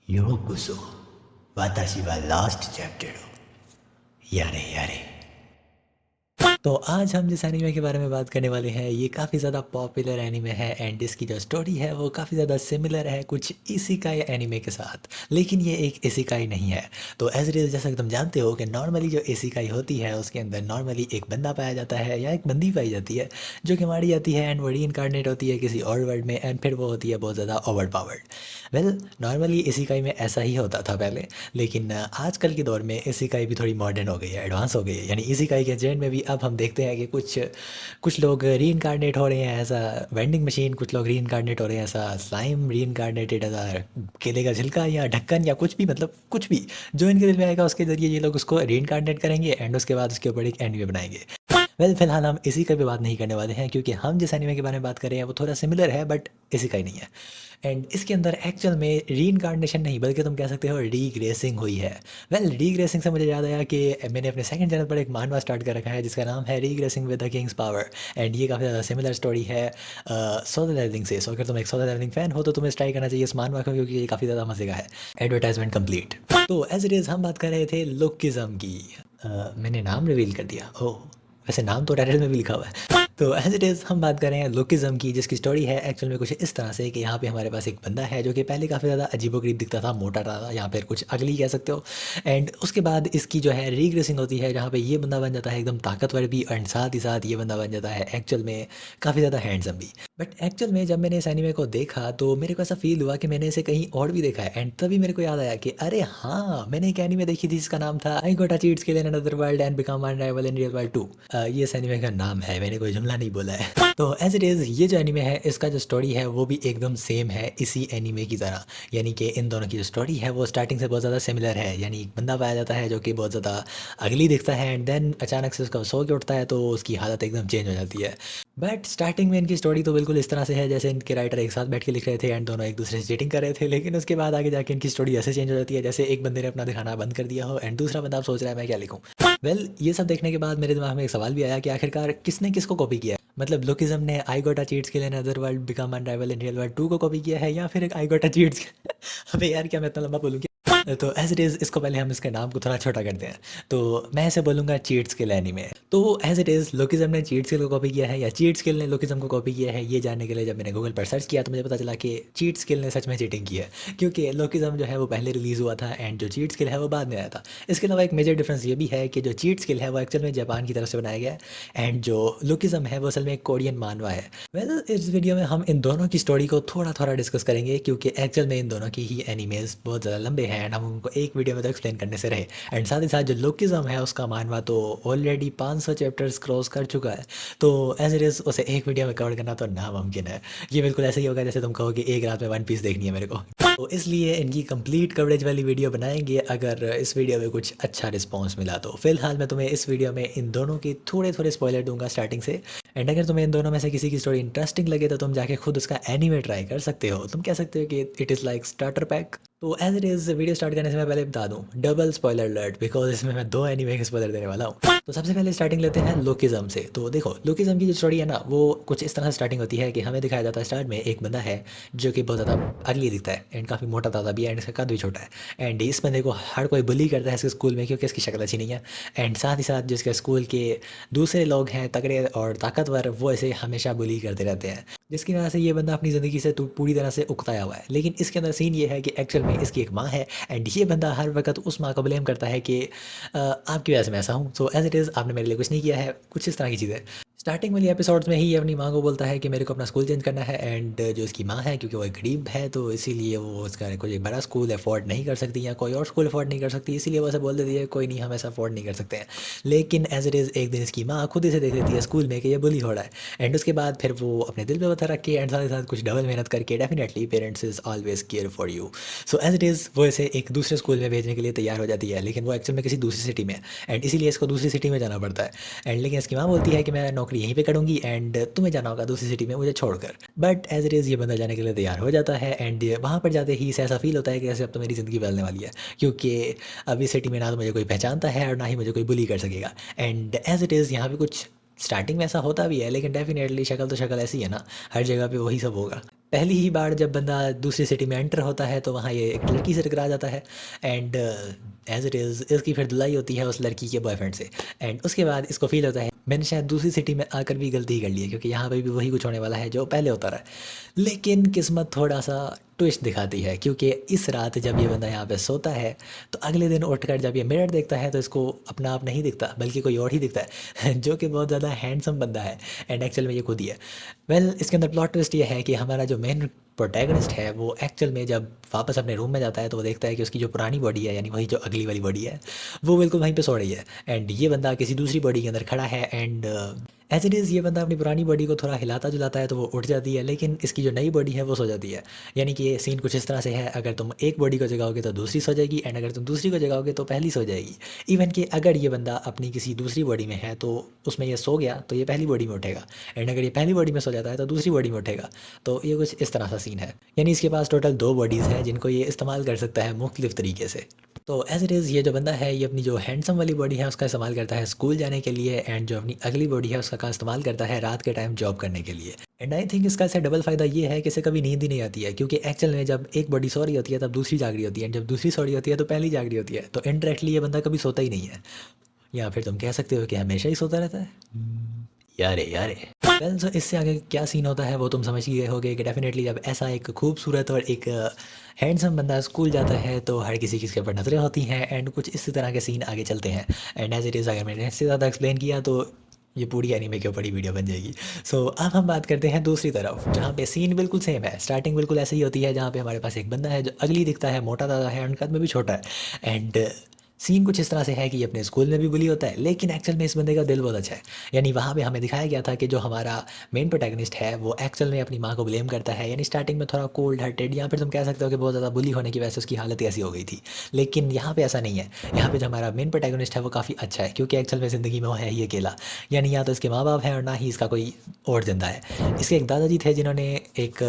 ようこそ私はラストチャプターやれやれ तो आज हम जिस एनीमे के बारे में बात करने वाले हैं ये काफ़ी ज़्यादा पॉपुलर एनीमे है एंड इसकी जो स्टोरी है वो काफ़ी ज़्यादा सिमिलर है कुछ इसेकाई एनीमे के साथ, लेकिन ये एक इसेकाई नहीं है। तो एज इट इज़ जैसा कि तुम जानते हो कि नॉर्मली जो इसेकाई होती है उसके अंदर नॉर्मली एक बंदा पाया जाता है या एक बंदी पाई जाती है जो कि मारी जाती है एंड वो रीइंकार्नेट होती है किसी और वर्ल्ड में एंड फिर वो होती है बहुत ज़्यादा over powered. Well normally isekai में ऐसा ही होता था पहले, लेकिन आजकल के दौर में इसेकाई भी थोड़ी मॉडर्न हो गई है, एडवांस हो गई है। यानी इसेकाई के जेन में भी अब हम देखते हैं कि कुछ कुछ लोग रीइंकार्नेट हो रहे हैं ऐसा वेंडिंग मशीन, कुछ लोग रीइंकार्नेट हो रहे हैं ऐसा स्लाइम, रीइंकार्नेटेड ऐसा केले का छिलका या ढक्कन या कुछ भी, मतलब कुछ भी जो इनके दिल में आएगा उसके ज़रिए ये लोग उसको रीइंकार्नेट करेंगे एंड उसके बाद उसके ऊपर एक एनीमे बनाएंगे। वेल फिलहाल हम इसी का भी बात नहीं करने वाले हैं क्योंकि हम जिस एनीमे के बारे में बात कर रहे हैं वो थोड़ा सिमिलर है बट इसी का ही नहीं है। एंड इसके अंदर एक्चुअल में रीइंकार्नेशन नहीं बल्कि तुम कह सकते हो रीग्रेसिंग हुई है। वेल रीग्रेसिंग से मुझे याद आया कि मैंने अपने सेकंड चैनल पर एक मानवा स्टार्ट कर रखा है जिसका नाम है regressing with the king's power and ये काफ़ी ज़्यादा सिमिलर स्टोरी है सोलो लेवलिंग से। सो अगर तुम एक सोलो लेवलिंग फ़ैन हो तो तुम्हें ट्राई करना चाहिए इस मानवा को क्योंकि ये काफ़ी ज़्यादा मजे का है। Advertisement complete. तो एज इट इज़ हम बात कर रहे थे लुकिज़म की। मैंने नाम रिवील कर दिया, ओह वैसे नाम तो टाइटल में भी लिखा हुआ है। तो एज इट इज़ हम बात कर रहे हैं लुकिज़म की जिसकी स्टोरी है एक्चुअल में कुछ इस तरह से कि यहाँ पे हमारे पास एक बंदा है जो कि पहले काफ़ी ज़्यादा अजीबोगरीब दिखता था, मोटा था या फिर कुछ अगली कह सकते हो। एंड उसके बाद इसकी जो है रीग्रेसिंग होती है जहाँ पे ये बंदा बन जाता है एकदम ताकतवर भी एंड साथ ही साथ ये बंदा बन जाता है एक्चुअल में काफ़ी ज़्यादा हैंडसम भी। बट एक्चुअल में जब मैंने इस एनीमे को देखा तो मेरे को ऐसा फील हुआ कि मैंने इसे कहीं और भी देखा है एंड तभी मेरे को याद आया कि अरे हाँ मैंने एक एनीमे देखी थी जिसका नाम था I got a cheat skill in another world and become unrivalled in real world 2। ये इस एनीमे का नाम है, मैंने कोई जुमला नहीं बोला है। तो एज इट इज़ ये जो एनीमे है इसका जो स्टोरी है वो भी एकदम सेम है इसी एनीमे की तरह। यानी कि इन दोनों की जो स्टोरी है वो स्टार्टिंग से बहुत ज़्यादा सिमिलर है। यानी एक बंदा पाया जाता है जो कि बहुत ज़्यादा अगली दिखता है एंड देन अचानक से उसका सो के उठता है तो उसकी हालत एकदम चेंज हो जाती है। बट स्टार्टिंग में इनकी स्टोरी तो बिल्कुल इस तरह से है जैसे इनके राइटर एक साथ बैठ के लिख रहे थे एंड दोनों एक दूसरे से चीटिंग कर रहे थे, लेकिन उसके बाद आगे जाके इनकी स्टोरी ऐसे चेंज हो जाती है जैसे एक बंदे ने अपना दिखाना बंद कर दिया हो एंड दूसरा बंदा अब सोच रहा है मैं क्या लिखूं। वेल ये सब देखने के बाद मेरे दिमाग में एक सवाल भी आया कि आखिरकार किसने किसको कॉपी किया है। मतलब लुकिज्म ने I got a cheat skill in other world become unrivalled in real world 2 को कॉपी किया है या फिर एक आई गॉट अ चीट्स अबे यार क्या मैं इतना लंबा बोलूँ। तो एज इट इज़ इसको पहले हम इसके नाम को थोड़ा छोटा करते हैं तो मैं इसे बोलूँगा चीट स्किल एनीमे। तो एज इट इज़ लुकिज्म ने चीट स्किल को कॉपी किया है या चीट स्किल ने लुकिज्म को कॉपी किया है ये जानने के लिए जब मैंने गूगल पर सर्च किया तो मुझे पता चला कि चीट स्किल ने सच में चीटिंग की है क्योंकि लुकिज्म जो है वो पहले रिलीज़ हुआ था एंड जो चीट स्किल है वो बाद में आया था। इसके अलावा एक मेजर डिफरेंस ये भी है कि जो चीट स्किल है वो एक्चुअल में जापान की तरफ से बनाया गया है एंड जो लुकिज्म है वो असल में एक कोरियन मानवा है। वेल इस वीडियो में हम इन दोनों की स्टोरी को थोड़ा थोड़ा डिस्कस करेंगे क्योंकि एक्चुअल में इन दोनों की ही एनीमेज बहुत ज़्यादा लंबे हैं एंड हम उनको एक वीडियो में तो एक्सप्लेन करने से रहे। एंड साथ ही साथ जो लुकिज्म है उसका मानवा तो ऑलरेडी 500 चैप्टर्स क्रॉस कर चुका है तो एज इट इज़ उसे एक वीडियो में कवर करना तो नामुमकिन है। ये बिल्कुल ऐसे ही होगा जैसे तुम कहो कि एक रात में वन पीस देखनी है मेरे को। तो इसलिए इनकी कंप्लीट कवरेज वाली वीडियो बनाएंगे अगर इस वीडियो में कुछ अच्छा रिस्पॉन्स मिला तो। फिलहाल मैं तुम्हें इस वीडियो में इन दोनों की थोड़े थोड़े स्पॉइलर दूंगा स्टार्टिंग से एंड अगर तुम्हें इन दोनों में से किसी की स्टोरी इंटरेस्टिंग लगे तो तुम जाके खुद उसका एनीमे ट्राई कर सकते हो। तुम कह सकते हो कि it is like starter pack. तो as it is video start करने से मैं पहले बता दूं डबल स्पॉइलर अलर्ट बिकॉज इसमें मैं दो एनीमे के स्पॉइलर देने वाला हूँ। तो सबसे पहले स्टार्टिंग लेते हैं लुकिज्म से। तो देखो लुकिज्म की जो स्टोरी है ना वो कुछ इस तरह से स्टार्टिंग होती है कि हमें दिखाया जाता है स्टार्ट में एक बंदा है जो कि बहुत ज़्यादा अगली दिखता है एंड काफ़ी मोटा ताज़ा भी है एंड इसका कद भी छोटा है एंड इस बंदे को हर कोई बुली करता है इसके स्कूल में क्योंकि इसकी शक्ल अच्छी नहीं है एंड साथ ही साथ जिसके स्कूल के दूसरे लोग हैं तगड़े और ताकतवर वो इसे हमेशा बुली करते रहते हैं जिसकी वजह से ये बंदा अपनी ज़िंदगी से पूरी तरह से उकताया हुआ है। लेकिन इसके अंदर सीन ये है कि एक्चुअल में इसकी एक माँ है एंड ये बंदा हर वक्त उस माँ को ब्लेम करता है कि आपकी वजह से मैं ऐसा हूँ। सो एज इट इज़ आपने मेरे लिए कुछ नहीं किया है, कुछ इस तरह की चीज़ें। स्टार्टिंग वाली एपिसोड्स में ही ये अपनी माँ को बोलता है कि मेरे को अपना स्कूल चेंज करना है एंड जो इसकी माँ है क्योंकि वो एक गरीब है तो इसीलिए वो उसका कोई एक बड़ा स्कूल अफोर्ड नहीं कर सकती या कोई और स्कूल अफोर्ड नहीं कर सकती, इसीलिए वो ऐसे बोल देती है कोई नहीं हम ऐसा अफोर्ड नहीं कर सकते हैं। लेकिन एज इट इज़ एक दिन इसकी माँ खुद इसे देख लेती है स्कूल में कि ये बुली हो रहा है एंड उसके बाद फिर वो अपने दिल पे पत्थर रख के एंड साथ ही साथ कुछ डबल मेहनत करके definitely parents is always care for you. So as it is वो इसे एक दूसरे स्कूल में भेजने के लिए तैयार हो जाती है लेकिन वो एक्चुअल में किसी दूसरी सिटी में है एंड इसीलिए इसको दूसरी सिटी में जाना पड़ता है एंड लेकिन इसकी माँ बोलती है कि मैं नौकरी यहीं पे करूँगी एंड तुम्हें जाना होगा दूसरी सिटी में मुझे छोड़कर। बट एज इट इज़ ये बंदा जाने के लिए तैयार हो जाता है एंड वहाँ पर जाते ही इसे ऐसा फील होता है कि जैसे अब तो मेरी ज़िंदगी बदलने वाली है क्योंकि अब इस सिटी में ना तो मुझे कोई पहचानता है और ना ही मुझे कोई बुली कर सकेगा। एंड एज इट इज़ यहाँ पे कुछ स्टार्टिंग में ऐसा होता भी है लेकिन डेफिनेटली शक्ल तो शक्ल ऐसी है ना, हर जगह पे वही सब होगा। पहली ही बार जब बंदा दूसरी सिटी में एंटर होता है तो वहाँ ये एक लड़की से टकरा जाता है एंड एज इट इज़ इसकी फिर धुलाई होती है उस लड़की के बॉयफ्रेंड से एंड उसके बाद इसको फील होता है मैंने शायद दूसरी सिटी में आकर भी गलती ही कर ली है क्योंकि यहाँ पे भी वही कुछ होने वाला है जो पहले होता रहा है। लेकिन किस्मत थोड़ा सा ट्विस्ट दिखाती है क्योंकि इस रात जब ये बंदा यहाँ पे सोता है तो अगले दिन उठकर जब ये मिरर देखता है तो इसको अपना आप नहीं दिखता बल्कि कोई और ही दिखता है जो कि बहुत ज़्यादा हैंडसम बंदा है एंड एक्चुअल में ये खुद ही है। वेल इसके अंदर प्लॉट ट्विस्ट ये है कि हमारा जो मेन प्रोटैगनिस्ट है वो एक्चुअल में जब वापस अपने रूम में जाता है तो वो देखता है कि उसकी जो पुरानी बॉडी है यानी वही जो अगली वाली बॉडी है वो बिल्कुल वहीं पे सो रही है एंड ये बंदा किसी दूसरी बॉडी के अंदर खड़ा है एंड एज इट इज़ ये बंदा अपनी पुरानी बॉडी को थोड़ा हिलाता जुलाता है तो वो उठ जाती है लेकिन इसकी जो नई बॉडी है वो सो जाती है। यानी कि ये सीन कुछ इस तरह से है अगर तुम एक बॉडी को जगाओगे तो दूसरी सो जाएगी एंड अगर तुम दूसरी को जगाओगे तो पहली सो जाएगी। इवन कि अगर ये बंदा अपनी किसी दूसरी बॉडी में है तो उसमें ये सो गया तो ये पहली बॉडी में उठेगा एंड अगर ये पहली बॉडी में सो जाता है तो दूसरी बॉडी में उठेगा। तो ये कुछ इस तरह सा सीन है यानी इसके पास टोटल 2 बॉडीज़ हैं जिनको ये इस्तेमाल कर सकता है मुख्तलिफ तरीके से। तो एज इट इज़ ये जो बंदा है ये अपनी जो हैंडसम वाली बॉडी है उसका इस्तेमाल करता है स्कूल जाने के लिए एंड जो अपनी अगली बॉडी है उसका इस्तेमाल करता है रात के टाइम जॉब करने के लिए। एंड आई थिंक इसका ऐसा डबल फ़ायदा ये है कि इसे कभी नींद ही नहीं आती है क्योंकि एक्चुअल में जब एक बॉडी सो रही होती है तब दूसरी जाग रही होती है एंड जब दूसरी सो रही होती है तो पहली जाग रही होती है। तो इनडायरेक्टली ये बंदा कभी सोता ही नहीं है या फिर तुम कह सकते हो कि हमेशा ही सोता रहता है। यारे यारे वेल सो इससे आगे क्या सीन होता है वो तुम समझ ही गए होगे कि डेफिनेटली जब ऐसा एक खूबसूरत और एक हैंडसम बंदा स्कूल जाता है तो हर किसी की इसके ऊपर नज़रें होती हैं एंड कुछ इसी तरह के सीन आगे चलते हैं। एंड एज इट इज़ अगर मैंने इससे ज़्यादा एक्सप्लेन किया तो ये पूरी एनीमे के ऊपर ही वीडियो बन जाएगी। सो अब हम बात करते हैं दूसरी तरफ जहाँ पे सीन बिल्कुल सेम है। स्टार्टिंग बिल्कुल ऐसे ही होती है जहाँ पे हमारे पास एक बंदा है जो अगली दिखता है, मोटा ज़्यादा है, कद में भी छोटा है एंड सीन कुछ इस तरह से है कि ये अपने स्कूल में भी बुली होता है लेकिन एक्चुअल में इस बंदे का दिल बहुत अच्छा है। यानी वहाँ पे हमें दिखाया गया था कि जो हमारा मेन प्रोटैगनिस्ट है वो एक्चुअल में अपनी माँ को ब्लेम करता है। यानी स्टार्टिंग में थोड़ा कोल्ड हार्टेड या फिर तुम कह सकते हो कि बहुत ज़्यादा बुली होने की वजह से उसकी हालत ऐसी हो गई थी। लेकिन यहाँ पे ऐसा नहीं है। यहाँ पे जो हमारा मेन प्रोटैगनिस्ट है वो काफ़ी अच्छा है क्योंकि एक्चुअल में ज़िंदगी में वो है ही अकेला। यानी या तो इसके माँ बाप हैं और ना ही इसका कोई और जिंदा है। इसके एक दादाजी थे जिन्होंने एक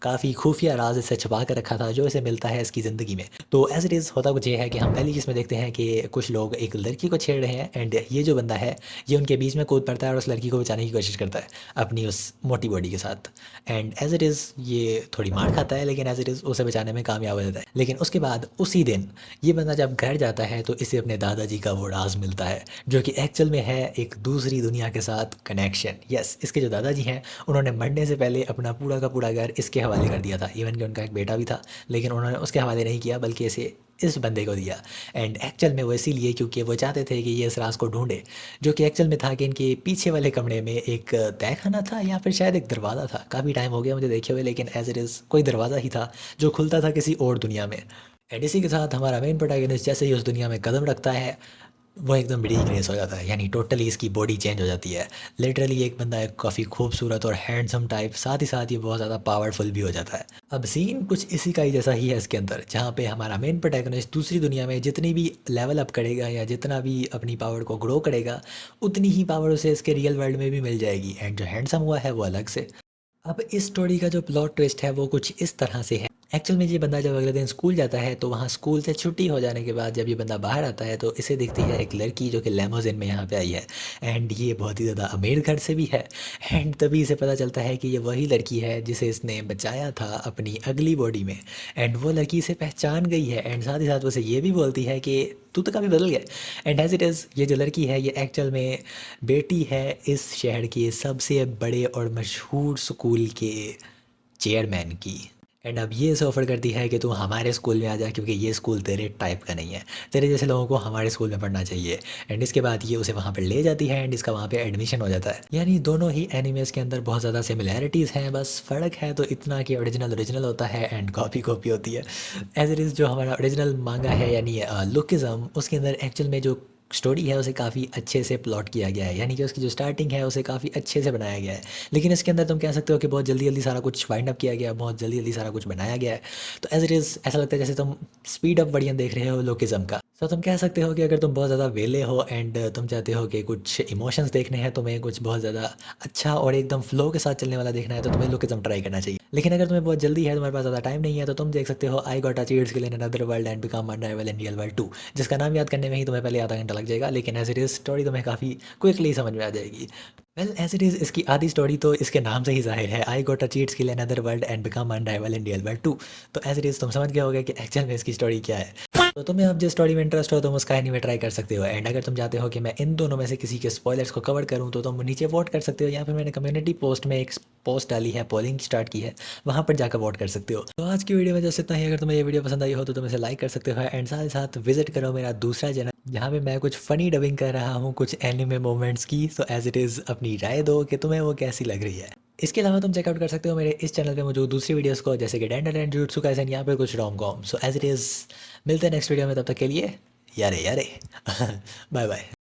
काफ़ी खुफिया राज इससे छुपा कर रखा था जो इसे मिलता है इसकी ज़िंदगी में। तो एज इट इज़ होता कुछ ये है कि हम पहली चीज़ में देखते हैं कि कुछ लोग एक लड़की को छेड़ रहे हैं एंड ये जो बंदा है ये उनके बीच में कूद पड़ता है और उस लड़की को बचाने की कोशिश करता है अपनी उस मोटी बॉडी के साथ। एंड एज इट इज़ ये थोड़ी मार खाता है लेकिन एज इट इज़ उसे बचाने में कामयाब हो जाता है। लेकिन उसके बाद उसी दिन ये बंदा जब घर जाता है तो इसे अपने दादाजी का वो राज मिलता है जो कि एक्चुअल में है एक दूसरी दुनिया के साथ कनेक्शन। यस इसके जो दादाजी हैं उन्होंने मरने से पहले अपना पूरा का पूरा घर इसके हवाले कर दिया था। इवन कि उनका एक बेटा भी था लेकिन उन्होंने उसके हवाले नहीं किया बल्कि इसे इस बंदे को दिया। एंड एक्चुअल में वो इसीलिए क्योंकि वो चाहते थे कि ये इस राज को ढूंढे जो कि एक्चुअल में था कि इनके पीछे वाले कमरे में एक तहखाना था या फिर शायद एक दरवाज़ा था। काफ़ी टाइम हो गया मुझे देखे हुए लेकिन एज इट इज़ कोई दरवाज़ा ही था जो खुलता था किसी और दुनिया में। एंड इसी के साथ हमारा मेन प्रोटैगनिस्ट जैसे ही उस दुनिया में कदम रखता है वो एकदम रिडिकुलस हो जाता है। यानी टोटली इसकी बॉडी चेंज हो जाती है। लिटरली एक बंदा है काफ़ी खूबसूरत और हैंडसम टाइप, साथ ही साथ ये बहुत ज़्यादा पावरफुल भी हो जाता है। अब सीन कुछ इसी का ही जैसा ही है इसके अंदर जहाँ पे हमारा मेन प्रोटैगनिस्ट दूसरी दुनिया में जितनी भी लेवल अप करेगा या जितना भी अपनी पावर को ग्रो करेगा उतनी ही पावर उसे इसके रियल वर्ल्ड में भी मिल जाएगी। एंड जो हैंडसम हुआ है वो अलग से। अब इस स्टोरी का जो प्लॉट ट्विस्ट है वो कुछ इस तरह से है। एक्चुअल में ये बंदा जब अगले दिन स्कूल जाता है तो वहाँ स्कूल से छुट्टी हो जाने के बाद जब ये बंदा बाहर आता है तो इसे दिखती है एक लड़की जो कि लेमोजिन में यहाँ पे आई है एंड ये बहुत ही ज़्यादा अमीर घर से भी है। एंड तभी इसे पता चलता है कि ये वही लड़की है जिसे इसने बचाया था अपनी अगली बॉडी में। एंड वो लड़की इसे पहचान गई है एंड साथ ही साथ उसे ये भी बोलती है कि तू तो काफ़ी बदल गया। एंड एज इट इज़ ये जो लड़की है ये एक्चुअल में बेटी है इस शहर के सबसे बड़े और मशहूर स्कूल के चेयरमैन की। एंड अब ये इसे ऑफ़र करती है कि तू हमारे स्कूल में आ जा क्योंकि ये स्कूल तेरे टाइप का नहीं है, तेरे जैसे लोगों को हमारे स्कूल में पढ़ना चाहिए। एंड इसके बाद ये उसे वहाँ पर ले जाती है एंड इसका वहाँ पे एडमिशन हो जाता है। यानी दोनों ही एनिमेज़ के अंदर बहुत ज़्यादा सिमिलैरिटीज़ हैं, बस फ़र्क है तो इतना कि ओरिजिनल होता है एंड कॉपी होती है। एज इट इज़ जो हमारा ओरिजिनल मांगा है यानी लुकिज़म उसके अंदर एक्चुअल में जो स्टोरी है उसे काफ़ी अच्छे से प्लॉट किया गया है। यानी कि उसकी जो स्टार्टिंग है उसे काफ़ी अच्छे से बनाया गया है। लेकिन इसके अंदर तुम कह सकते हो कि बहुत जल्दी सारा कुछ वाइंड अप किया गया है, बहुत जल्दी सारा कुछ बनाया गया है। तो एज इट इज़ ऐसा लगता है जैसे तुम स्पीड अप वर्जन देख रहे हो लोकिज़म का। सो तुम कह सकते हो कि अगर तुम बहुत ज़्यादा वेले हो एंड तुम चाहते हो कि कुछ इमोशंस देखने हैं, तुम्हें कुछ बहुत ज़्यादा अच्छा और एकदम फ्लो के साथ चलने वाला देखना है, तो तुम्हें लुकिज़म ट्राई करना चाहिए। लेकिन अगर तुम्हें बहुत जल्दी है, तुम्हारे पास ज़्यादा टाइम नहीं है, तो तुम देख सकते हो I got a cheat skill in another world and become unrivalled in real world 2, जिसका नाम याद करने में ही तुम्हें पहले आधा घंटा लग जाएगा, लेकिन एज इट इज़ स्टोरी तुम्हें काफ़ी क्विकली समझ में आ जाएगी। वेल एज इट इज़ इसकी आधी स्टोरी तो इसके नाम से ही ज़ाहिर है, I got a cheat skill in another world and become unrivalled in real world 2। तो एज इट इज़ तुम समझ गए होगे कि एक्चुअल में इसकी स्टोरी क्या है। तो तुम्हें अब जिस स्टोरी में इंटरेस्ट हो तुम उसका एनीमे ट्राई कर सकते हो, एंड अगर तुम चाहते हो कि मैं इन दोनों में से किसी के स्पॉयलर्स को कवर करूं तो तुम नीचे वोट कर सकते हो, या फिर मैंने कम्युनिटी पोस्ट में एक पोस्ट डाली है, पोलिंग स्टार्ट की है, वहां पर जाकर वोट कर सकते हो। तो आज की वीडियो में जैसे इतना ही। अगर तुम्हें ये वीडियो पसंद आई हो तो तुम इसे लाइक कर सकते हो, एंड साथ ही साथ विजिट करो मेरा दूसरा चैनल जहाँ पे मैं कुछ फ़नी डबिंग कर रहा हूँ कुछ एनिमे मोमेंट्स की। सो एज इट इज़ अपनी राय दो कि तुम्हें वो कैसी लग रही है। इसके अलावा तुम चेकआउट कर सकते हो मेरे इस चैनल पे मौजूद दूसरी वीडियोस को, जैसे कि डेंडल एंड जुजुत्सु काइसेन, यहाँ पे कुछ rom com. So as it is मिलते हैं नेक्स्ट वीडियो में, तब तक के लिए यारे यारे बाय बाय।